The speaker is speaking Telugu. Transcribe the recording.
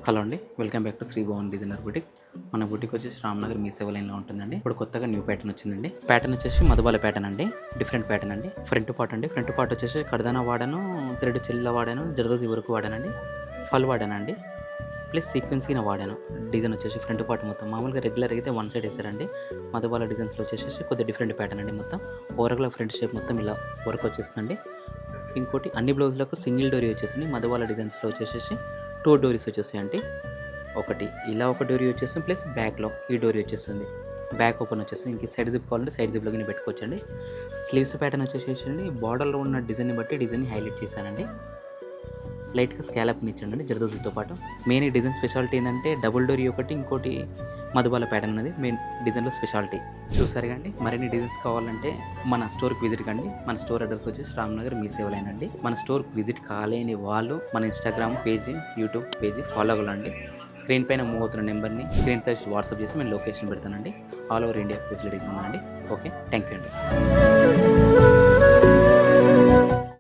హలో అండి, welcome back to Shri Bhavan designer boutique. మన బుటిక్ వచ్చేసి రామ్నగర్ మీ సేవ లైన్లో ఉంటుందండి. ఇప్పుడు కొత్తగా న్యూ ప్యాటర్న్ వచ్చిందండి. ప్యాటర్న్ వచ్చేసి మధుబాల ప్యాటర్న్ అండి. డిఫరెంట్ ప్యాటర్న్ అండి. ఫ్రంట్ పార్ట్ అండి. ఫ్రంట్ పార్ట్ వచ్చేసి కడదానా వాడాను, థ్రెడ్ చెల్ల వాడాను, జర్దోజీ వరకు వాడానండి, ఫల్ వాడానండి, ప్లస్ సీక్వెన్స్కి వాడాను. డిజైన్ వచ్చేసి ఫ్రంట్ పార్ట్ మొత్తం మామూలుగా రెగ్యులర్ అయితే వన్ సైడ్ వేసారండి. మధుబాల డిజైన్స్లో వచ్చేసి కొద్దిగా డిఫరెంట్ ప్యాటర్న్ అండి. మొత్తం ఓవర్గా ఫ్రంట్ షేప్ మొత్తం ఇలా వర్క్ వచ్చేస్తుందండి. ఇంకోటి అన్ని బ్లౌజ్లకు సింగిల్ డోరీ వచ్చేసింది. మధుబాల డిజైన్స్లో వచ్చేసి 2 డోరీస్ వచ్చేసాయండి. ఒకటి ఇలా ఒక డోరీ వచ్చేస్తుంది, ప్లస్ బ్యాక్లో ఈ డోరీ వచ్చేస్తుంది. బ్యాక్ ఓపెన్ వచ్చేస్తుంది. ఇంక సైడ్ జిప్ కావాలంటే సైడ్ జిప్లో కింద పెట్టుకోవచ్చండి. స్లీవ్స్ ప్యాటర్న్ వచ్చేసేసి బార్డర్లో ఉన్న డిజైన్ని బట్టి డిజైన్ని హైలైట్ చేశానండి. లైట్గా స్కాలప్ని ఇచ్చండి జర్దోజీతో పాటు. మెయిన్ ఈ డిజైన్ స్పెషాలిటీ ఏంటంటే డబుల్ డోరీ ఒకటి, ఇంకోటి మధుబాల ప్యాటర్న్ అనేది మెయిన్ డిజైన్లో స్పెషాలిటీ. చూసారు కండి. మరిన్ని డిజైన్స్ కావాలంటే మన స్టోర్కి విజిట్ కండి. మన స్టోర్ అడ్రస్ వచ్చేసి రామ్నగర్ మీ సేవ లైన్ అండి. మన స్టోర్కి విజిట్ కాలేని వాళ్ళు మన Instagram page, YouTube page follow అవ్వాలండి. స్క్రీన్ పైన మూవ్ అవుతున్న నెంబర్ని స్క్రీన్ టచ్ వాట్సాప్ చేసి నేను లొకేషన్ పెడతానండి. ఆల్ ఓవర్ ఇండియా ఫెసిలిటీ ఉందండి. ఓకే, థ్యాంక్ యూ అండి.